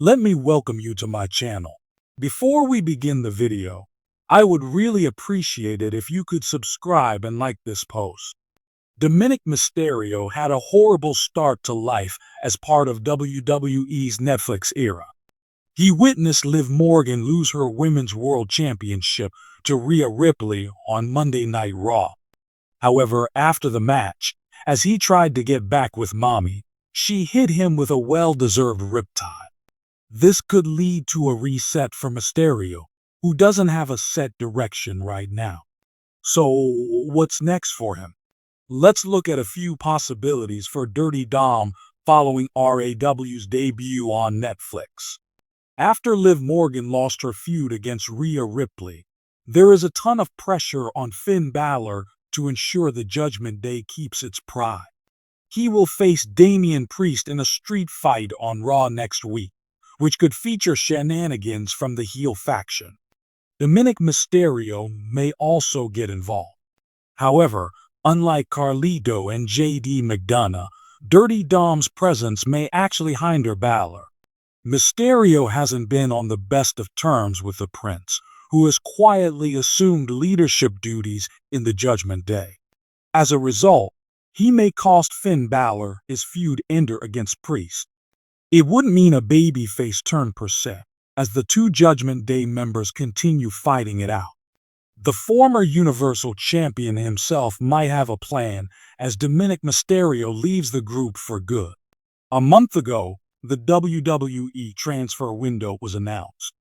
Let me welcome you to my channel. Before we begin the video, I would really appreciate it if you could subscribe and like this post. Dominik Mysterio had a horrible start to life as part of WWE's Netflix era. He witnessed Liv Morgan lose her Women's World Championship to Rhea Ripley on Monday Night Raw. However, after the match, as he tried to get back with Mommy, she hit him with a well-deserved riptide. This could lead to a reset for Mysterio, who doesn't have a set direction right now. So, what's next for him? Let's look at a few possibilities for Dirty Dom following RAW's debut on Netflix. After Liv Morgan lost her feud against Rhea Ripley, there is a ton of pressure on Finn Balor to ensure the Judgment Day keeps its pride. He will face Damian Priest in a street fight on Raw next week, which could feature shenanigans from the heel faction. Dominik Mysterio may also get involved. However, unlike Carlito and JD McDonough, Dirty Dom's presence may actually hinder Balor. Mysterio hasn't been on the best of terms with the Prince, who has quietly assumed leadership duties in the Judgment Day. As a result, he may cost Finn Balor his feud ender against Priest. It wouldn't mean a babyface turn per se, as the two Judgment Day members continue fighting it out. The former Universal Champion himself might have a plan as Dominik Mysterio leaves the group for good. A month ago, the WWE transfer window was announced.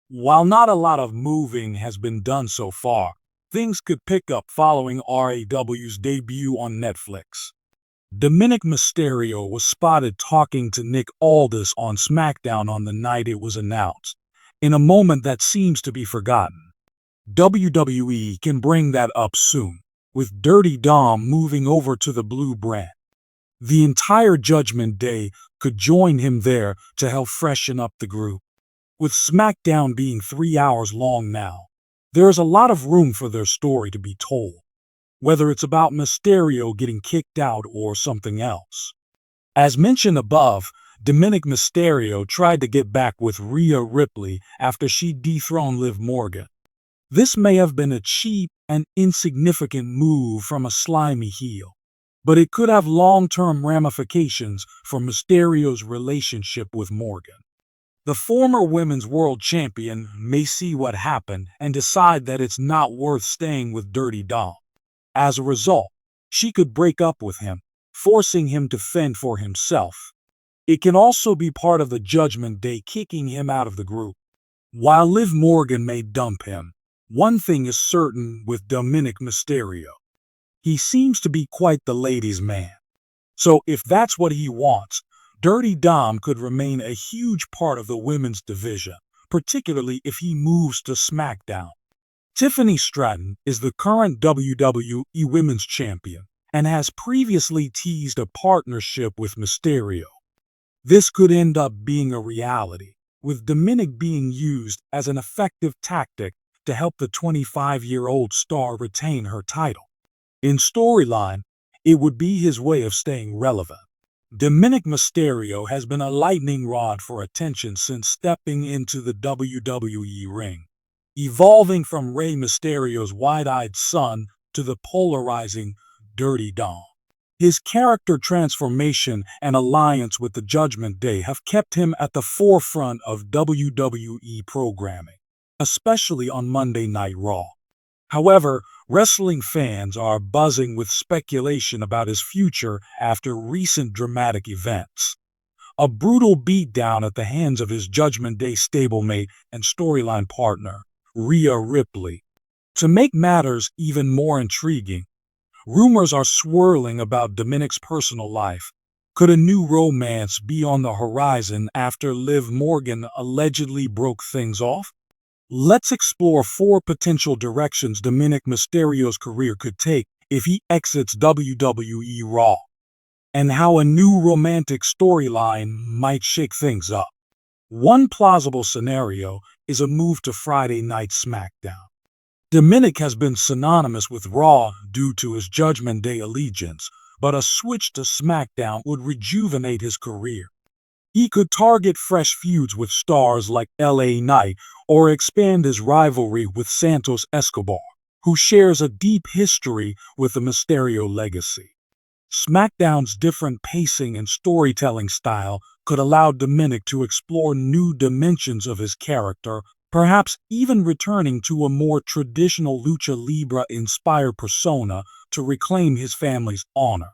While not a lot of moving has been done so far, things could pick up following RAW's debut on Netflix. Dominik Mysterio was spotted talking to Nick Aldis on SmackDown on the night it was announced, in a moment that seems to be forgotten. WWE can bring that up soon, with Dirty Dom moving over to the blue brand. The entire Judgment Day could join him there to help freshen up the group. With SmackDown being 3 hours long now, there is a lot of room for their story to be told, whether it's about Mysterio getting kicked out or something else. As mentioned above, Dominik Mysterio tried to get back with Rhea Ripley after she dethroned Liv Morgan. This may have been a cheap and insignificant move from a slimy heel, but it could have long-term ramifications for Mysterio's relationship with Morgan. The former Women's World Champion may see what happened and decide that it's not worth staying with Dirty Dom. As a result, she could break up with him, forcing him to fend for himself. It can also be part of the Judgment Day kicking him out of the group. While Liv Morgan may dump him, one thing is certain with Dominik Mysterio. He seems to be quite the ladies' man. So if that's what he wants, Dirty Dom could remain a huge part of the women's division, particularly if he moves to SmackDown. Tiffany Stratton is the current WWE Women's Champion and has previously teased a partnership with Mysterio. This could end up being a reality, with Dominic being used as an effective tactic to help the 25-year-old star retain her title. In storyline, it would be his way of staying relevant. Dominik Mysterio has been a lightning rod for attention since stepping into the WWE ring, evolving from Rey Mysterio's wide-eyed son to the polarizing Dirty Dom. His character transformation and alliance with the Judgment Day have kept him at the forefront of WWE programming, especially on Monday Night Raw. However, wrestling fans are buzzing with speculation about his future after recent dramatic events. A brutal beatdown at the hands of his Judgment Day stablemate and storyline partner, Rhea Ripley. To make matters even more intriguing, rumors are swirling about Dominik's personal life. Could a new romance be on the horizon after Liv Morgan allegedly broke things off? Let's explore 4 potential directions Dominik Mysterio's career could take if he exits WWE Raw, and how a new romantic storyline might shake things up. One plausible scenario is a move to Friday Night SmackDown. Dominik has been synonymous with Raw due to his Judgment Day allegiance, but a switch to SmackDown would rejuvenate his career. He could target fresh feuds with stars like LA Knight or expand his rivalry with Santos Escobar, who shares a deep history with the Mysterio legacy. SmackDown's different pacing and storytelling style could allow Dominic to explore new dimensions of his character, perhaps even returning to a more traditional lucha libre-inspired persona to reclaim his family's honor.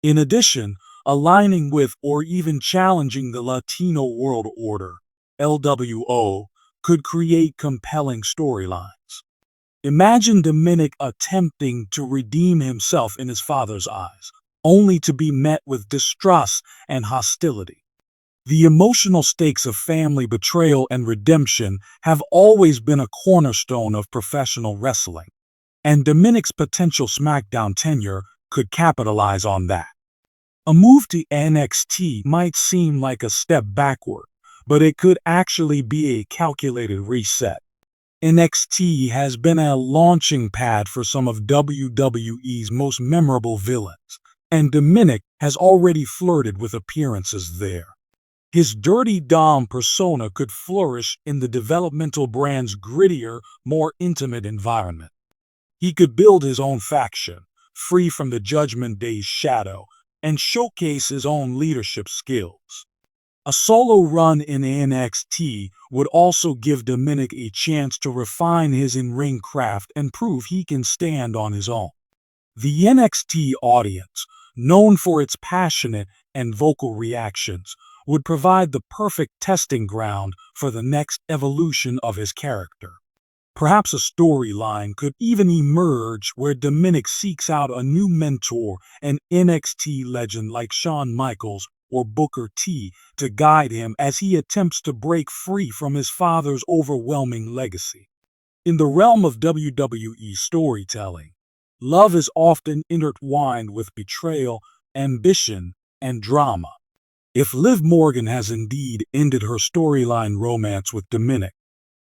In addition, aligning with or even challenging the Latino World Order, LWO, could create compelling storylines. Imagine Dominic attempting to redeem himself in his father's eyes, only to be met with distrust and hostility. The emotional stakes of family betrayal and redemption have always been a cornerstone of professional wrestling, and Dominic's potential SmackDown tenure could capitalize on that. A move to NXT might seem like a step backward, but it could actually be a calculated reset. NXT has been a launching pad for some of WWE's most memorable villains, and Dominic has already flirted with appearances there. His Dirty Dom persona could flourish in the developmental brand's grittier, more intimate environment. He could build his own faction, free from the Judgment Day's shadow, and showcase his own leadership skills. A solo run in NXT would also give Dominic a chance to refine his in-ring craft and prove he can stand on his own. The NXT audience, known for its passionate and vocal reactions, would provide the perfect testing ground for the next evolution of his character. Perhaps a storyline could even emerge where Dominic seeks out a new mentor, an NXT legend like Shawn Michaels or Booker T, to guide him as he attempts to break free from his father's overwhelming legacy. In the realm of WWE storytelling, love is often intertwined with betrayal, ambition, and drama. If Liv Morgan has indeed ended her storyline romance with Dominic,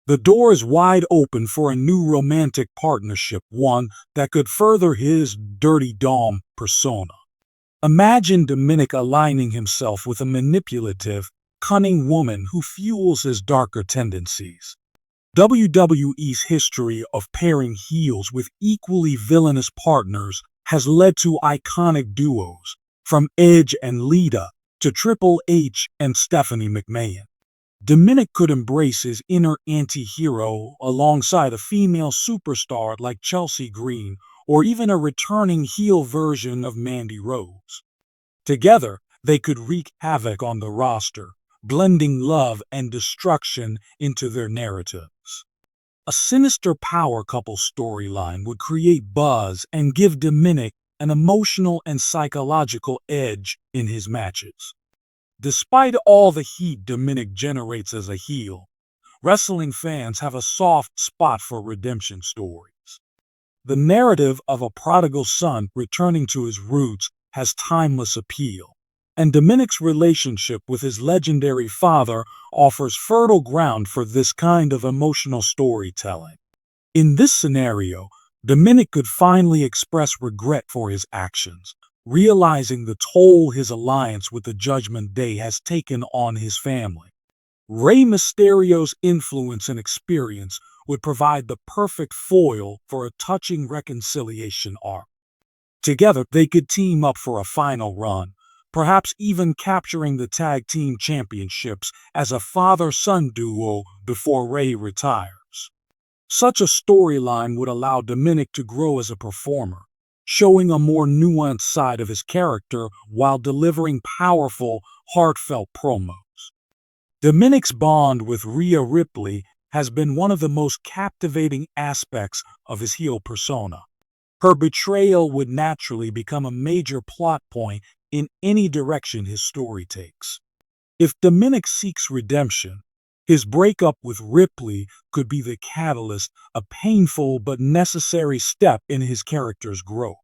the door is wide open for a new romantic partnership, one that could further his Dirty Dom persona. Imagine Dominic aligning himself with a manipulative, cunning woman who fuels his darker tendencies. WWE's history of pairing heels with equally villainous partners has led to iconic duos, from Edge and Lita to Triple H and Stephanie McMahon. Dominic could embrace his inner anti-hero alongside a female superstar like Chelsea Green, or even a returning heel version of Mandy Rose. Together, they could wreak havoc on the roster, blending love and destruction into their narratives. A sinister power couple storyline would create buzz and give Dominic an emotional and psychological edge in his matches. Despite all the heat Dominic generates as a heel, wrestling fans have a soft spot for redemption stories. The narrative of a prodigal son returning to his roots has timeless appeal, and Dominic's relationship with his legendary father offers fertile ground for this kind of emotional storytelling. In this scenario, Dominic could finally express regret for his actions, realizing the toll his alliance with the Judgment Day has taken on his family. Rey Mysterio's influence and experience would provide the perfect foil for a touching reconciliation arc. Together, they could team up for a final run, perhaps even capturing the tag team championships as a father-son duo before Rey retires. Such a storyline would allow Dominic to grow as a performer, showing a more nuanced side of his character while delivering powerful, heartfelt promos. Dominic's bond with Rhea Ripley has been one of the most captivating aspects of his heel persona. Her betrayal would naturally become a major plot point in any direction his story takes. If Dominic seeks redemption, his breakup with Ripley could be the catalyst, a painful but necessary step in his character's growth.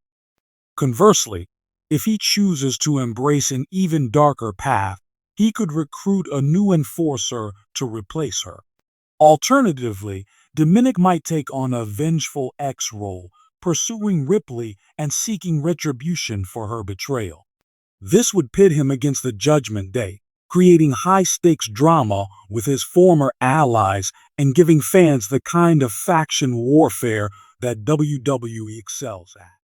Conversely, if he chooses to embrace an even darker path, he could recruit a new enforcer to replace her. Alternatively, Dominic might take on a vengeful X role, pursuing Ripley and seeking retribution for her betrayal. This would pit him against the Judgment Day, creating high-stakes drama with his former allies and giving fans the kind of faction warfare that WWE excels at.